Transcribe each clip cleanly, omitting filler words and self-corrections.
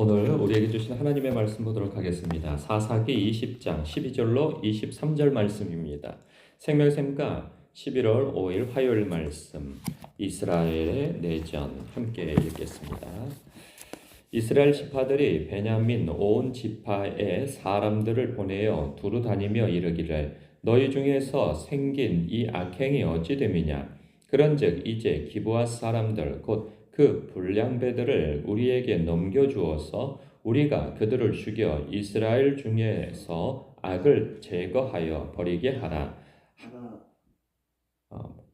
오늘 우리에게 주신 하나님의 말씀 보도록 하겠습니다. 사사기 20장 12절로 23절 말씀입니다. 생명샘과 11월 5일 화요일 말씀, 이스라엘의 내전 함께 읽겠습니다. 이스라엘 지파들이 베냐민 온 지파에 사람들을 보내어 두루 다니며 이르기를 너희 중에서 생긴 이 악행이 어찌 됨이냐. 그런즉 이제 기브아 사람들 곧 그 불량배들을 우리에게 넘겨주어서 우리가 그들을 죽여 이스라엘 중에서 악을 제거하여 버리게 하라.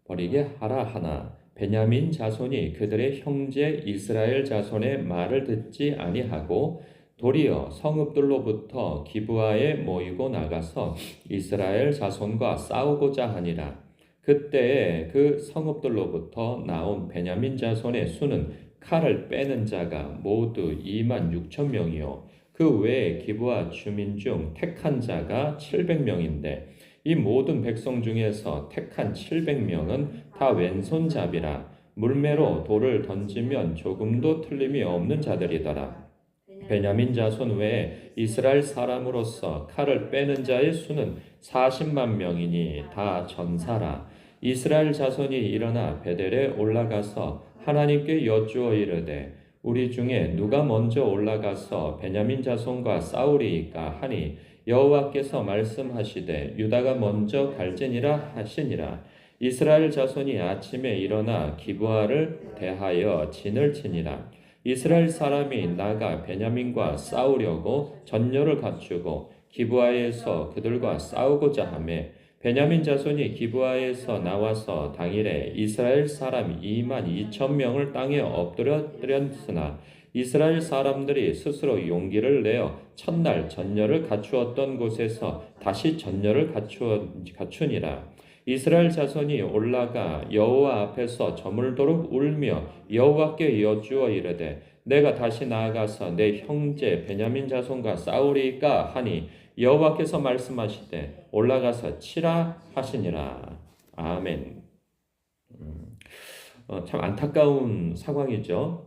버리게 하라 하나 베냐민 자손이 그들의 형제 이스라엘 자손의 말을 듣지 아니하고 도리어 성읍들로부터 기브아에 모이고 나가서 이스라엘 자손과 싸우고자 하니라. 그때에 그 성읍들로부터 나온 베냐민 자손의 수는 칼을 빼는 자가 모두 2만 6천 명이요 그 외에 기브아 주민 중 택한 자가 700명인데 이 모든 백성 중에서 택한 700명은 다 왼손잡이라 물매로 돌을 던지면 조금도 틀림이 없는 자들이더라. 베냐민 자손 외에 이스라엘 사람으로서 칼을 빼는 자의 수는 40만 명이니 다 전사라. 이스라엘 자손이 일어나 베델에 올라가서 하나님께 여쭈어 이르되 우리 중에 누가 먼저 올라가서 베냐민 자손과 싸우리이까 하니 여호와께서 말씀하시되 유다가 먼저 갈지니라 하시니라. 이스라엘 자손이 아침에 일어나 기브아를 대하여 진을 치니라. 이스라엘 사람이 나가 베냐민과 싸우려고 전열을 갖추고 기브아에서 그들과 싸우고자 하매 베냐민 자손이 기브아에서 나와서 당일에 이스라엘 사람 2만 2천 명을 땅에 엎드렸으나 이스라엘 사람들이 스스로 용기를 내어 첫날 전열을 갖추었던 곳에서 다시 전열을 갖추니라. 이스라엘 자손이 올라가 여호와 앞에서 저물도록 울며 여호와께 여쭈어 이르되 내가 다시 나아가서 내 형제 베냐민 자손과 싸우리이까 하니 여호와께서 말씀하시되 올라가서 치라 하시니라. 아멘. 참 안타까운 상황이죠.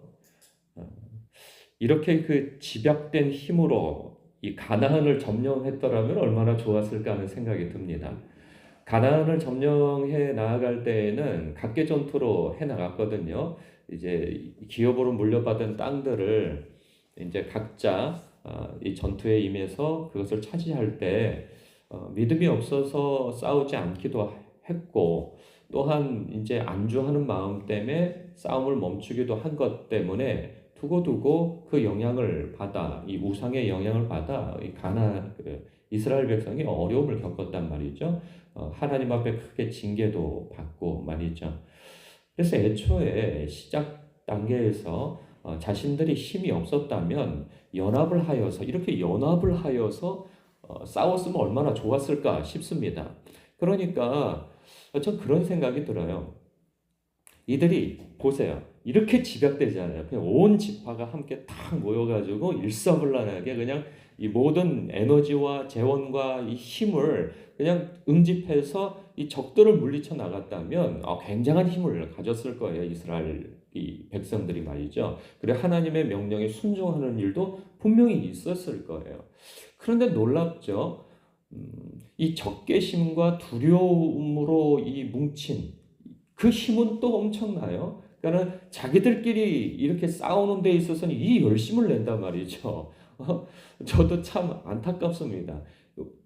이렇게 그 집약된 힘으로 이 가나안을 점령했더라면 얼마나 좋았을까 하는 생각이 듭니다. 가나안을 점령해 나아갈 때에는 각계 전투로 해 나갔거든요. 이제 기업으로 물려받은 땅들을 이제 각자 이 전투에 임해서 그것을 차지할 때 믿음이 없어서 싸우지 않기도 했고 또한 이제 안주하는 마음 때문에 싸움을 멈추기도 한 것 때문에 두고두고 그 영향을 받아 이 우상의 영향을 받아 이 이스라엘 백성이 어려움을 겪었단 말이죠. 하나님 앞에 크게 징계도 받고 말이죠. 그래서 애초에 시작 단계에서 자신들이 힘이 없었다면 연합을 하여서 이렇게 연합을 하여서 싸웠으면 얼마나 좋았을까 싶습니다. 그러니까 전 그런 생각이 들어요. 이들이 보세요. 이렇게 집약되잖아요. 그냥 온 지파가 함께 딱 모여가지고 일사불란하게 그냥 이 모든 에너지와 재원과 이 힘을 그냥 응집해서 이 적들을 물리쳐 나갔다면 굉장한 힘을 가졌을 거예요. 이스라엘 이 백성들이 말이죠. 그리고 하나님의 명령에 순종하는 일도 분명히 있었을 거예요. 그런데 놀랍죠. 이 적개심과 두려움으로 이 뭉친 그 힘은 또 엄청나요. 그러니까 자기들끼리 이렇게 싸우는 데 있어서는 이 열심을 낸단 말이죠. 저도 참 안타깝습니다.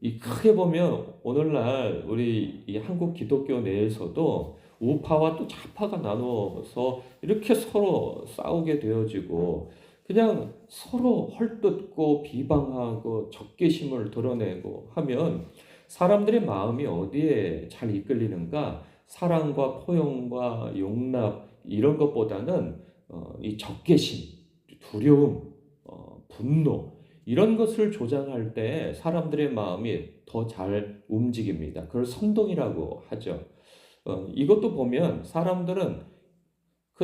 이 크게 보면 오늘날 우리 이 한국 기독교 내에서도 우파와 또 좌파가 나눠서 이렇게 서로 싸우게 되어지고 그냥 서로 헐뜯고 비방하고 적개심을 드러내고 하면 사람들의 마음이 어디에 잘 이끌리는가? 사랑과 포용과 용납 이런 것보다는 이 적개심, 두려움, 분노 이런 것을 조장할 때 사람들의 마음이 더 잘 움직입니다. 그걸 선동이라고 하죠. 이것도 보면 사람들은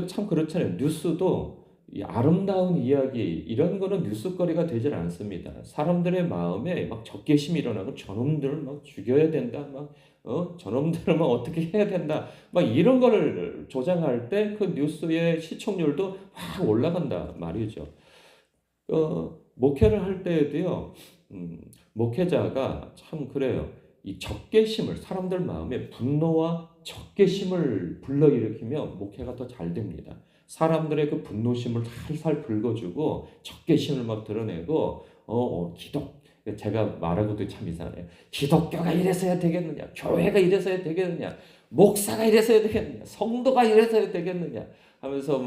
참 그렇잖아요. 뉴스도 이 아름다운 이야기 이런 거는 뉴스거리가 되질 않습니다. 사람들의 마음에 막 적개심이 일어나고 저놈들을 막 죽여야 된다, 저놈들을 막 어떻게 해야 된다, 막 이런 거를 조장할 때 그 뉴스의 시청률도 확 올라간다 말이죠. 목회를 할 때에도요, 목회자가 참 그래요. 이 적개심을, 사람들 마음에 분노와 적개심을 불러일으키면 목회가 더 잘 됩니다. 사람들의 그 분노심을 살살 긁어주고 적개심을 막 드러내고 제가 말하고도 참 이상해요. 기독교가 이래서야 되겠느냐? 교회가 이래서야 되겠느냐? 목사가 이래서야 되겠느냐? 성도가 이래서야 되겠느냐? 하면서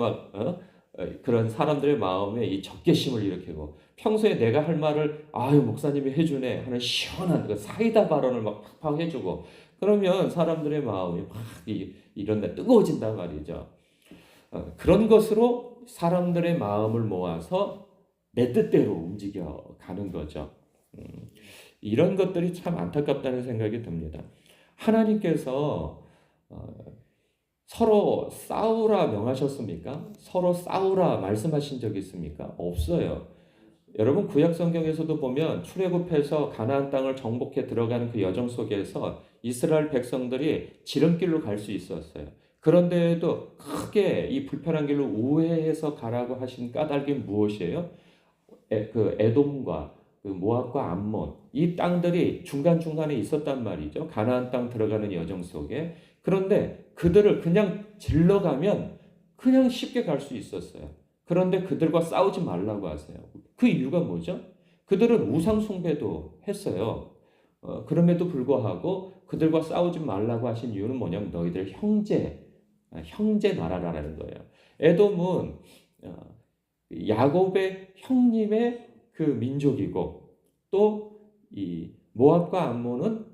그런 사람들의 마음에 이 적개심을 일으키고, 평소에 내가 할 말을 아유 목사님이 해주네 하는 시원한 그 사이다 발언을 막 팍팍 해주고, 그러면 사람들의 마음이 막 이런 데 뜨거워진단 말이죠. 그런 것으로 사람들의 마음을 모아서 내 뜻대로 움직여 가는 거죠. 이런 것들이 참 안타깝다는 생각이 듭니다. 하나님께서 서로 싸우라 명하셨습니까? 서로 싸우라 말씀하신 적이 있습니까? 없어요. 여러분, 구약 성경에서도 보면 출애굽해서 가나안 땅을 정복해 들어가는 그 여정 속에서 이스라엘 백성들이 지름길로 갈 수 있었어요. 그런데도 크게 이 불편한 길로 우회해서 가라고 하신 까닭이 무엇이에요? 그 에돔과 그 모압과 암몬, 이 땅들이 중간중간에 있었단 말이죠. 가나안 땅 들어가는 여정 속에. 그런데 그들을 그냥 질러가면 그냥 쉽게 갈 수 있었어요. 그런데 그들과 싸우지 말라고 하세요. 그 이유가 뭐죠? 그들은 우상 숭배도 했어요. 그럼에도 불구하고 그들과 싸우지 말라고 하신 이유는 뭐냐면 너희들 형제 나라라는 거예요. 에돔은 야곱의 형님의 그 민족이고, 또 이 모압과 암몬은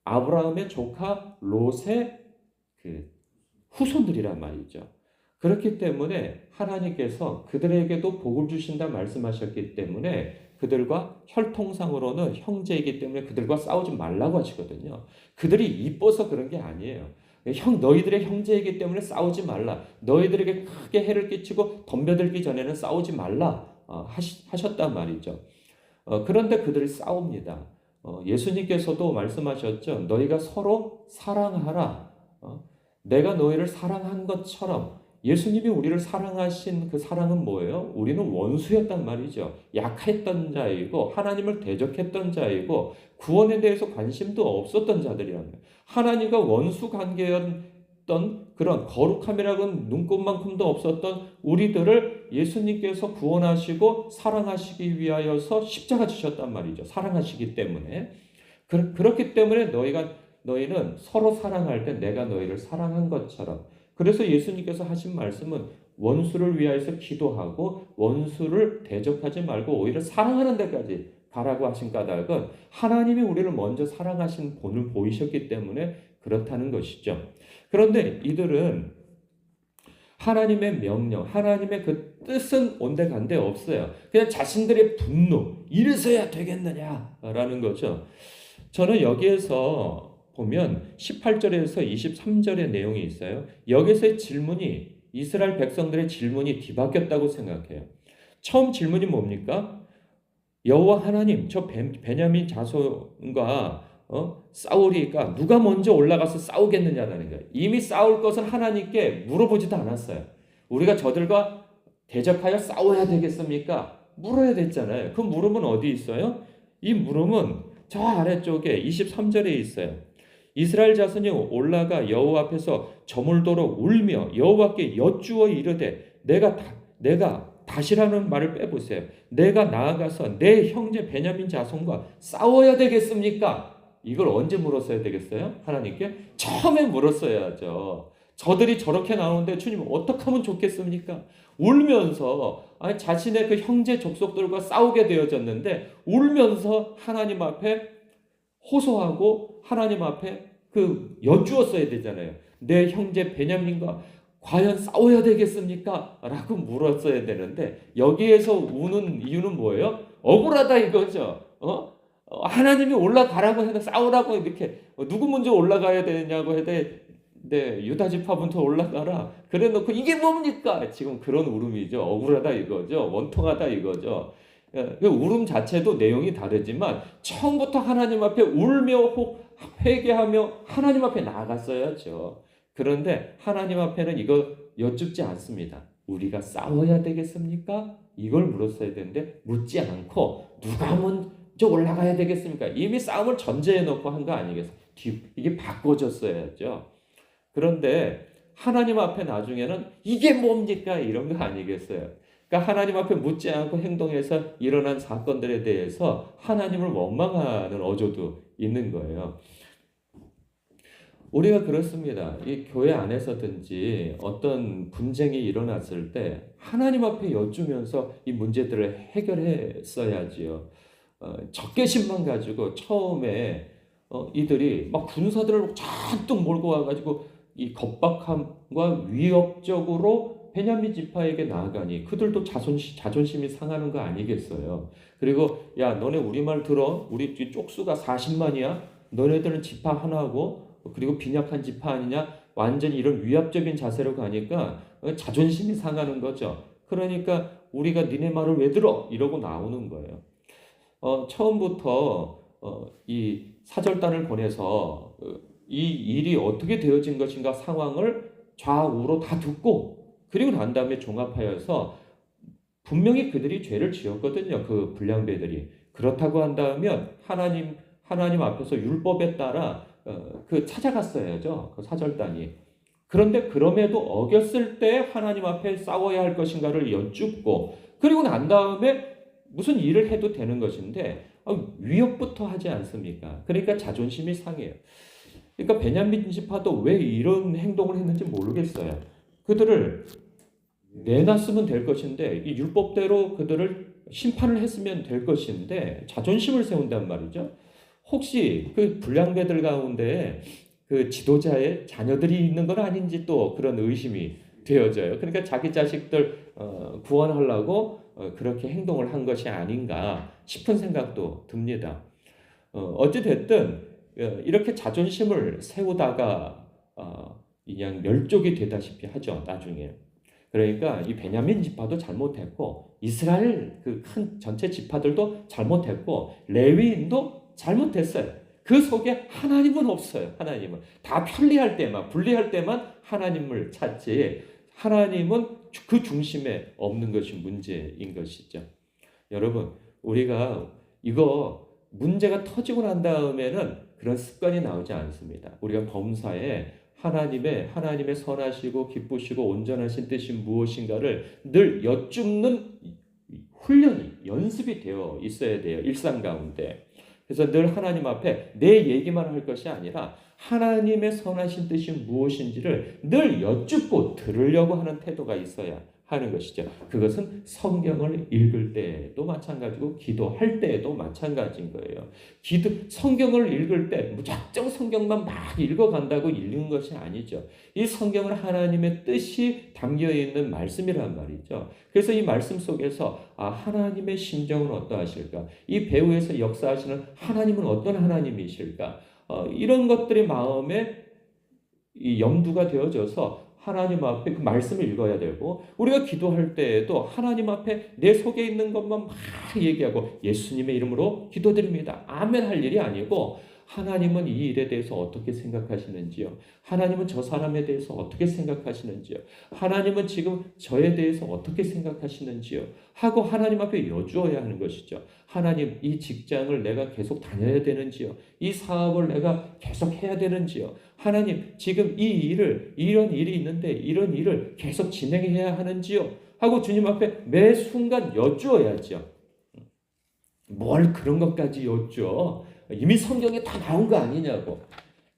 아브라함의 조카 롯의 그 후손들이란 말이죠. 그렇기 때문에 하나님께서 그들에게도 복을 주신다 말씀하셨기 때문에 그들과 혈통상으로는 형제이기 때문에 그들과 싸우지 말라고 하시거든요. 그들이 이뻐서 그런 게 아니에요. 너희들의 형제이기 때문에 싸우지 말라. 너희들에게 크게 해를 끼치고 덤벼들기 전에는 싸우지 말라 하셨단 말이죠. 그런데 그들이 싸웁니다. 예수님께서도 말씀하셨죠. 너희가 서로 사랑하라. 내가 너희를 사랑한 것처럼. 예수님이 우리를 사랑하신 그 사랑은 뭐예요? 우리는 원수였단 말이죠. 약했던 자이고 하나님을 대적했던 자이고 구원에 대해서 관심도 없었던 자들이라는 거예요. 하나님과 원수 관계였던 그런 거룩함이라고는 눈꼽만큼도 없었던 우리들을 예수님께서 구원하시고 사랑하시기 위하여서 십자가 지셨단 말이죠. 사랑하시기 때문에. 그렇기 때문에 너희는 서로 사랑할 때 내가 너희를 사랑한 것처럼. 그래서 예수님께서 하신 말씀은 원수를 위하여서 기도하고 원수를 대적하지 말고 오히려 사랑하는 데까지 가라고 하신 까닭은 하나님이 우리를 먼저 사랑하신 본을 보이셨기 때문에 그렇다는 것이죠. 그런데 이들은 하나님의 명령, 하나님의 그 뜻은 온데간데 없어요. 그냥 자신들의 분노, 이래서야 되겠느냐라는 거죠. 저는 여기에서 보면 18절에서 23절의 내용이 있어요. 여기서의 질문이, 이스라엘 백성들의 질문이 뒤바뀌었다고 생각해요. 처음 질문이 뭡니까? 여호와 하나님, 저 베냐민 자손과 싸우리까 누가 먼저 올라가서 싸우겠느냐라는 거예요. 이미 싸울 것은 하나님께 물어보지도 않았어요. 우리가 저들과 대적하여 싸워야 되겠습니까? 물어야 됐잖아요. 그 물음은 어디 있어요? 이 물음은 저 아래쪽에 23절에 있어요. 이스라엘 자손이 올라가 여호와 앞에서 저물도록 울며 여호와께 여쭈어 이르되 내가 다시라는 말을 빼보세요. 내가 나아가서 내 형제 베냐민 자손과 싸워야 되겠습니까? 이걸 언제 물었어야 되겠어요? 하나님께? 처음에 물었어야죠. 저들이 저렇게 나오는데 주님 어떻게 하면 좋겠습니까? 울면서 자신의 그 형제 족속들과 싸우게 되어졌는데 울면서 하나님 앞에 호소하고 하나님 앞에 여쭈었어야 되잖아요. 내 형제 베냐민과 과연 싸워야 되겠습니까? 라고 물었어야 되는데 여기에서 우는 이유는 뭐예요? 억울하다 이거죠. 하나님이 올라가라고 해서 싸우라고 이렇게 누구 먼저 올라가야 되냐고 해도 유다 지파부터 올라가라. 그래 놓고 이게 뭡니까? 지금 그런 울음이죠. 억울하다 이거죠. 원통하다 이거죠. 그 울음 자체도 내용이 다르지만 처음부터 하나님 앞에 울며 회개하며 하나님 앞에 나아갔어야죠. 그런데 하나님 앞에는 이거 여쭙지 않습니다. 우리가 싸워야 되겠습니까? 이걸 물었어야 되는데 묻지 않고 누가 먼저 올라가야 되겠습니까? 이미 싸움을 전제해 놓고 한 거 아니겠어요? 이게 바꿔졌어야죠. 그런데 하나님 앞에 나중에는 이게 뭡니까? 이런 거 아니겠어요? 그러니까 하나님 앞에 묻지 않고 행동해서 일어난 사건들에 대해서 하나님을 원망하는 어조도 있는 거예요. 우리가 그렇습니다. 이 교회 안에서든지 어떤 분쟁이 일어났을 때 하나님 앞에 여쭈면서 이 문제들을 해결했어야지요. 적개심만 가지고 처음에 이들이 막 군사들을 잔뜩 몰고 와가지고 이 겁박함과 위협적으로 베냐민 지파에게 나아가니 그들도 자존심이 상하는 거 아니겠어요. 그리고 야 너네 우리 말 들어. 우리 쪽수가 40만이야. 너네들은 지파 하나고 그리고 빈약한 지파 아니냐? 완전히 이런 위압적인 자세로 가니까 자존심이 상하는 거죠. 그러니까 우리가 니네 말을 왜 들어? 이러고 나오는 거예요. 처음부터 이 사절단을 보내서 이 일이 어떻게 되어진 것인가 상황을 좌우로 다 듣고 그리고 난 다음에 종합하여서 분명히 그들이 죄를 지었거든요. 그 불량배들이. 그렇다고 한다면 하나님 앞에서 율법에 따라 그 찾아갔어야죠. 그 사절단이. 그런데 그럼에도 어겼을 때 하나님 앞에 싸워야 할 것인가를 여쭙고 그리고 난 다음에 무슨 일을 해도 되는 것인데 위협부터 하지 않습니까? 그러니까 자존심이 상해요. 그러니까 베냐민 지파도 왜 이런 행동을 했는지 모르겠어요. 그들을 내놨으면 될 것인데 이 율법대로 그들을 심판을 했으면 될 것인데 자존심을 세운단 말이죠. 혹시 그 불량배들 가운데 그 지도자의 자녀들이 있는 건 아닌지 또 그런 의심이 되어져요. 그러니까 자기 자식들 구원하려고 그렇게 행동을 한 것이 아닌가 싶은 생각도 듭니다. 어찌됐든 이렇게 자존심을 세우다가 그냥 멸족이 되다시피 하죠. 나중에. 그러니까 이 베냐민 지파도 잘못했고 이스라엘 그 큰 전체 지파들도 잘못했고 레위인도 잘못했어요. 그 속에 하나님은 없어요. 하나님은 다 편리할 때만 분리할 때만 하나님을 찾지 하나님은 그 중심에 없는 것이 문제인 것이죠. 여러분 우리가 이거 문제가 터지고 난 다음에는 그런 습관이 나오지 않습니다. 우리가 범사에 하나님의 선하시고 기쁘시고 온전하신 뜻이 무엇인가를 늘 여쭙는 훈련이 연습이 되어 있어야 돼요. 일상 가운데. 그래서 늘 하나님 앞에 내 얘기만 할 것이 아니라 하나님의 선하신 뜻이 무엇인지를 늘 여쭙고 들으려고 하는 태도가 있어야 하는 것이죠. 그것은 성경을 읽을 때도 마찬가지고 기도할 때에도 마찬가지인 거예요. 성경을 읽을 때 무작정 성경만 막 읽어간다고 읽는 것이 아니죠. 이 성경은 하나님의 뜻이 담겨있는 말씀이란 말이죠. 그래서 이 말씀 속에서 하나님의 심정은 어떠하실까? 이 배후에서 역사하시는 하나님은 어떤 하나님이실까? 이런 것들이 마음에 이 염두가 되어져서 하나님 앞에 그 말씀을 읽어야 되고 우리가 기도할 때에도 하나님 앞에 내 속에 있는 것만 막 얘기하고 예수님의 이름으로 기도드립니다. 아멘 할 일이 아니고 하나님은 이 일에 대해서 어떻게 생각하시는지요? 하나님은 저 사람에 대해서 어떻게 생각하시는지요? 하나님은 지금 저에 대해서 어떻게 생각하시는지요? 하고 하나님 앞에 여쭈어야 하는 것이죠. 하나님, 이 직장을 내가 계속 다녀야 되는지요? 이 사업을 내가 계속 해야 되는지요? 하나님, 지금 이런 일이 있는데 이런 일을 계속 진행해야 하는지요? 하고 주님 앞에 매 순간 여쭈어야죠. 뭘 그런 것까지 여쭈어? 이미 성경에 다 나온 거 아니냐고.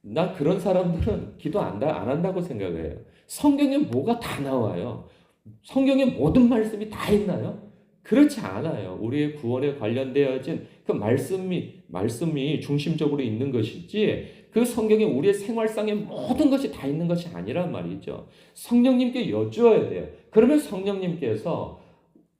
나 그런 사람들은 기도 안 한다고 생각해요. 성경에 뭐가 다 나와요. 성경에 모든 말씀이 다 있나요? 그렇지 않아요. 우리의 구원에 관련되어진 그 말씀이 중심적으로 있는 것이지 그 성경에 우리의 생활상의 모든 것이 다 있는 것이 아니란 말이죠. 성령님께 여쭈어야 돼요. 그러면 성령님께서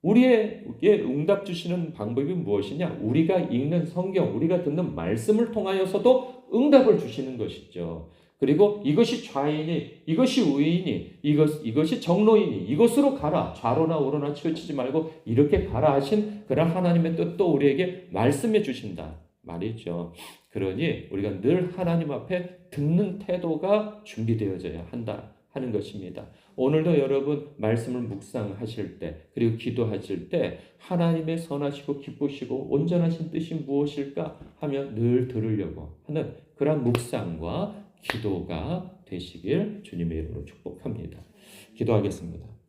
우리에게 응답 주시는 방법이 무엇이냐? 우리가 읽는 성경, 우리가 듣는 말씀을 통하여서도 응답을 주시는 것이죠. 그리고 이것이 좌이니, 이것이 우이니, 이것이 정로이니, 이것으로 가라. 좌로나 우로나 치우치지 말고 이렇게 가라 하신 그런 하나님의 뜻도 우리에게 말씀해 주신다 말이죠. 그러니 우리가 늘 하나님 앞에 듣는 태도가 준비되어져야 한다 하는 것입니다. 오늘도 여러분 말씀을 묵상하실 때 그리고 기도하실 때 하나님의 선하시고 기쁘시고 온전하신 뜻이 무엇일까 하며 늘 들으려고 하는 그런 묵상과 기도가 되시길 주님의 이름으로 축복합니다. 기도하겠습니다.